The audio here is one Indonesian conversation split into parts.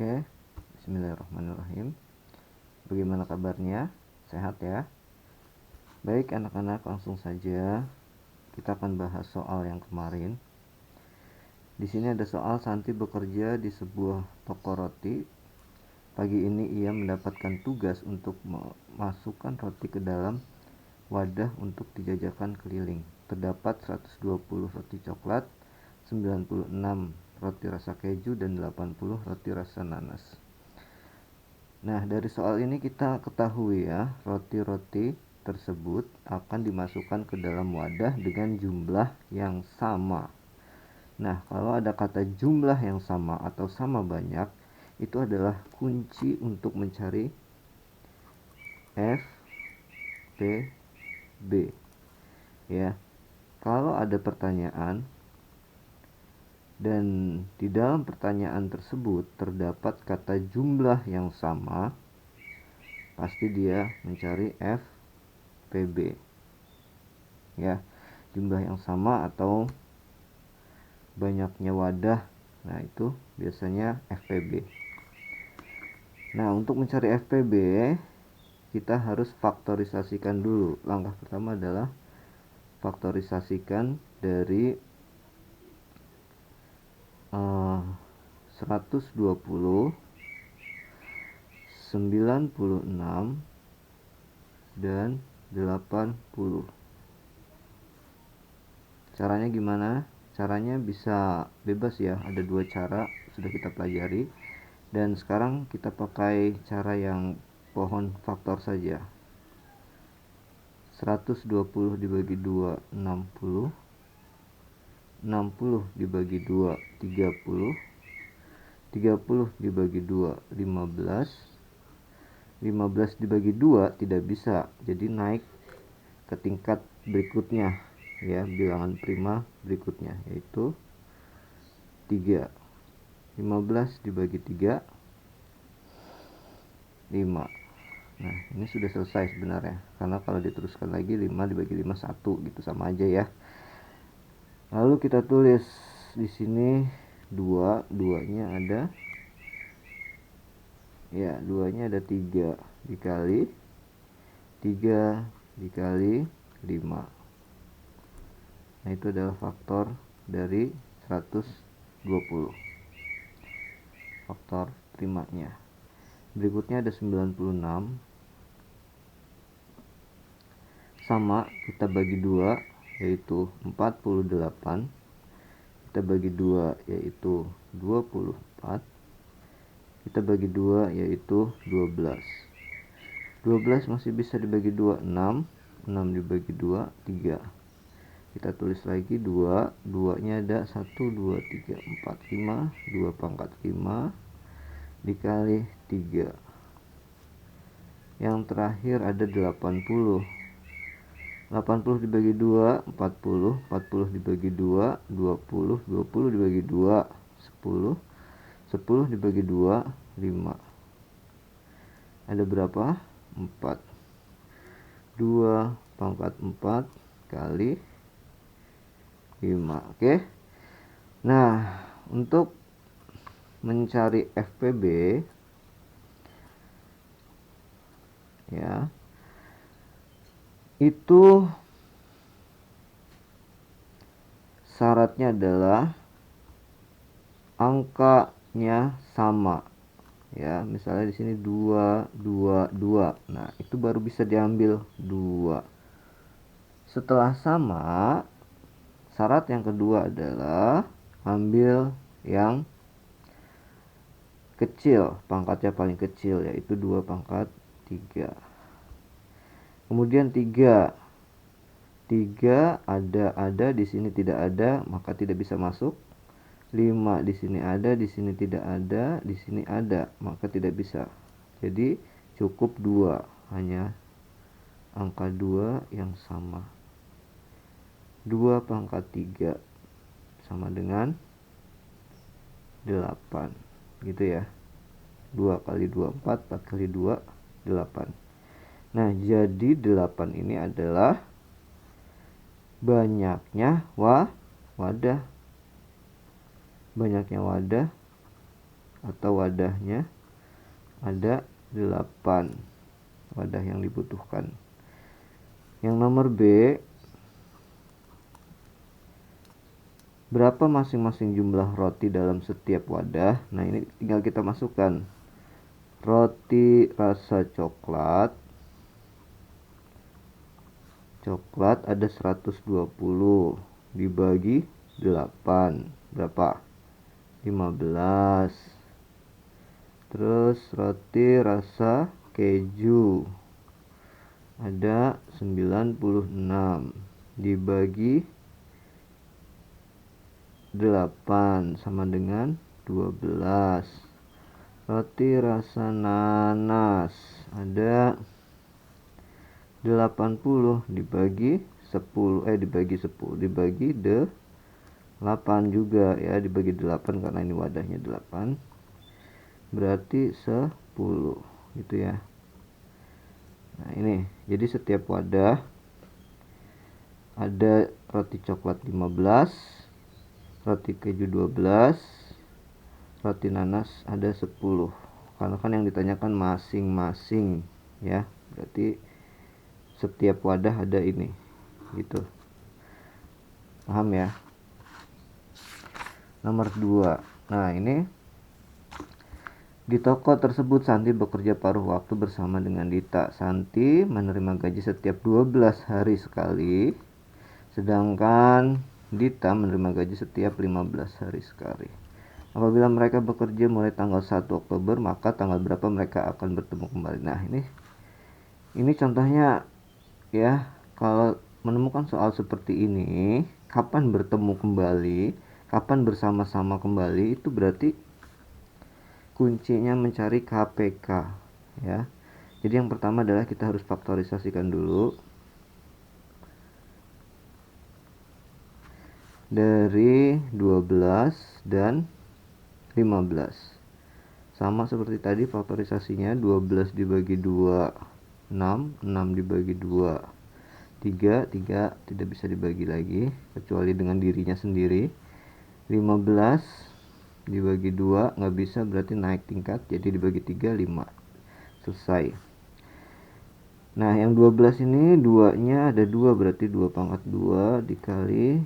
Oke, bismillahirrahmanirrahim. Bagaimana kabarnya? Sehat ya? Baik anak-anak, langsung saja kita akan bahas soal yang kemarin. Di sini ada soal Santi bekerja di sebuah toko roti. Pagi ini ia mendapatkan tugas untuk memasukkan roti ke dalam wadah untuk dijajakan keliling. Terdapat 120 roti coklat, 96 roti rasa keju, dan 80 roti rasa nanas. Nah, dari soal ini kita ketahui ya, roti-roti tersebut akan dimasukkan ke dalam wadah dengan jumlah yang sama. Nah, kalau ada kata jumlah yang sama atau sama banyak, itu adalah kunci untuk mencari F, P, B. Ya, kalau ada pertanyaan dan di dalam pertanyaan tersebut terdapat kata jumlah yang sama, pasti dia mencari F, P, B. Ya, jumlah yang sama atau banyaknya wadah, nah itu biasanya FPB. Nah, untuk mencari FPB kita harus faktorisasikan dulu. Langkah pertama adalah faktorisasikan dari 120, 96, dan 80. Caranya gimana? Caranya bisa bebas ya, ada dua cara sudah kita pelajari. Dan sekarang kita pakai cara yang pohon faktor saja. 120 dibagi 2, 60. 60 dibagi 2, 30. 30 dibagi 2, 15. 15 dibagi 2 tidak bisa, jadi naik ke tingkat berikutnya ya, bilangan prima berikutnya, yaitu 3. 15 dibagi 3, 5. Nah, ini sudah selesai sebenarnya, karena kalau diteruskan lagi 5 dibagi 5 1 gitu, sama aja ya. Lalu kita tulis di sini 2, 2-nya ada ya, 2-nya ada 3 dikali 3 dikali 5. Nah, itu adalah faktor dari 120. Faktor primanya. Berikutnya ada 96. Sama, kita bagi 2 yaitu 48. Kita bagi 2 yaitu 24. Kita bagi 2 yaitu 12. 12 masih bisa dibagi 2, 6. 6 dibagi 2, 3. Kita tulis lagi 2, 2-nya ada 1, 2, 3, 4, 5. 2 pangkat 5 dikali 3. Yang terakhir ada 80. 80 dibagi 2, 40. 40 dibagi 2, 20. 20 dibagi 2, 10. 10 dibagi 2, 5. Ada berapa? 4. 2 pangkat 4 kali 5. Oke. Nah, untuk mencari FPB ya, itu syaratnya adalah angkanya sama ya. Misalnya di sini 2, 2, 2. Nah, itu baru bisa diambil 2. Setelah sama, syarat yang kedua adalah ambil yang kecil, pangkatnya paling kecil, yaitu 2 pangkat 3. Kemudian 3 ada di sini tidak ada, maka tidak bisa masuk. 5 di sini ada, di sini tidak ada, di sini ada, maka tidak bisa. Jadi cukup 2, hanya angka 2 yang sama. 2 pangkat 3 sama dengan 8. Gitu ya. 2 kali 2, 4. 4 kali 2, 8. Nah, jadi 8 ini adalah banyaknya wadah. Banyaknya wadah atau wadahnya ada 8 wadah yang dibutuhkan. Yang nomor B, berapa masing-masing jumlah roti dalam setiap wadah? Nah, ini tinggal kita masukkan. Roti rasa coklat ada 120 dibagi 8 berapa? 15. Terus roti rasa keju ada 96 dibagi 8 sama dengan 12. Roti rasa nanas ada 80 dibagi 10 dibagi 8 juga ya, dibagi 8 karena ini wadahnya 8 berarti 10 gitu ya. Nah, ini jadi setiap wadah ada roti coklat 15, roti keju 12, roti nanas ada 10. Karena kan yang ditanyakan masing-masing ya, berarti setiap wadah ada ini gitu. Paham ya? Nomor 2. Nah, ini di toko tersebut Santi bekerja paruh waktu bersama dengan Dita. Santi menerima gaji setiap 12 hari sekali, sedangkan Dita menerima gaji setiap 15 hari sekali. Apabila mereka bekerja mulai tanggal 1 Oktober, maka tanggal berapa mereka akan bertemu kembali? Nah, ini contohnya ya. Kalau menemukan soal seperti ini, kapan bertemu kembali, kapan bersama-sama kembali, itu berarti kuncinya mencari KPK ya. Jadi yang pertama adalah kita harus faktorisasikan dulu. Dari 12 dan 15. Sama seperti tadi faktorisasinya, 12 dibagi 2 6, 6 dibagi 2 3 tidak bisa dibagi lagi kecuali dengan dirinya sendiri. 15 dibagi 2 nggak bisa, berarti naik tingkat, jadi dibagi 3 5. Selesai. Nah, yang 12 ini 2-nya ada 2, berarti 2 pangkat 2 dikali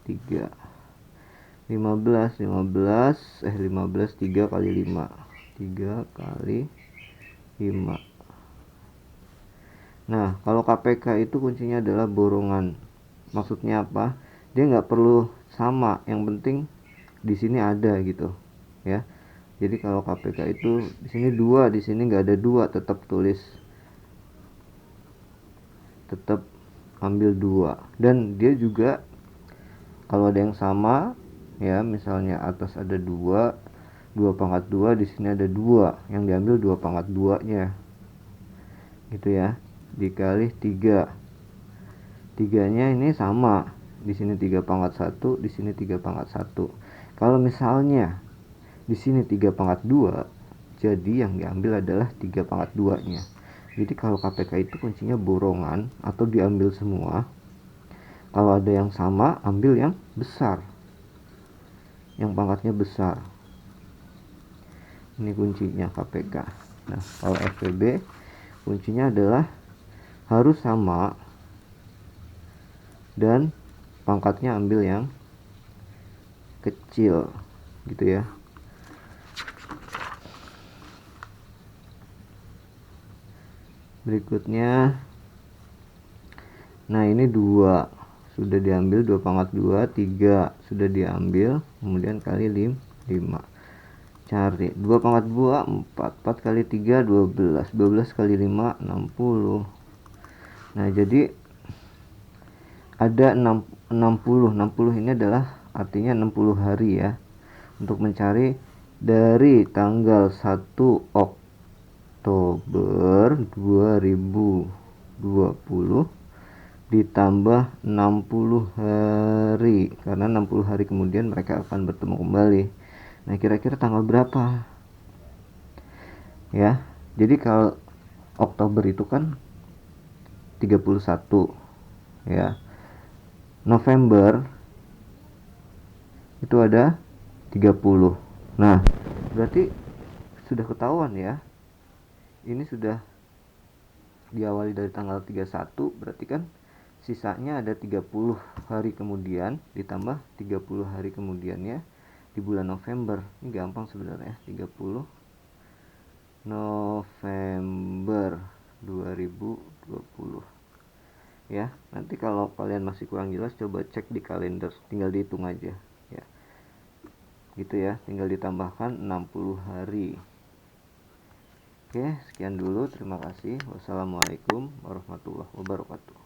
3. 15 3 kali 5. 3 kali 5. Nah, kalau KPK itu kuncinya adalah borongan. Maksudnya apa? Dia nggak perlu sama, yang penting di sini ada gitu ya. Jadi kalau KPK itu di sini 2, di sini nggak ada 2, tetap ambil 2. Dan dia juga kalau ada yang sama ya, misalnya atas ada 2 pangkat 2, di sini ada 2, yang diambil 2 pangkat 2-nya gitu ya, dikali 3. 3-nya ini sama, di sini 3 pangkat 1, di sini 3 pangkat 1. Kalau misalnya di sini 3 pangkat 2, jadi yang diambil adalah 3 pangkat 2-nya. Jadi kalau KPK itu kuncinya borongan atau diambil semua. Kalau ada yang sama, ambil yang besar, yang pangkatnya besar. Ini kuncinya KPK. Nah, kalau FPB kuncinya adalah harus sama dan pangkatnya ambil yang kecil gitu ya. Berikutnya, nah ini 2 sudah diambil, 2 pangkat 2, 3 sudah diambil, kemudian kali 5. Cari 2 pangkat 2 4, 4 kali 3 12, 12 kali 5 60. Nah, jadi ada 60 ini adalah artinya 60 hari ya, untuk mencari dari tanggal 1 Oktober 2020 ditambah 60 hari, karena 60 hari kemudian mereka akan bertemu kembali. Nah, kira-kira tanggal berapa ya? Jadi kalau Oktober itu kan 31 ya, November itu ada 30. Nah, Berarti sudah ketahuan ya, ini sudah diawali dari tanggal 31, berarti kan sisanya ada 30 hari kemudian ditambah 30 hari kemudiannya di bulan November. Ini gampang sebenarnya, 30 November 2020 ya. Nanti kalau kalian masih kurang jelas, coba cek di kalender, tinggal dihitung aja ya, gitu ya, tinggal ditambahkan 60 hari. Oke, sekian dulu, terima kasih. Wassalamualaikum warahmatullahi wabarakatuh.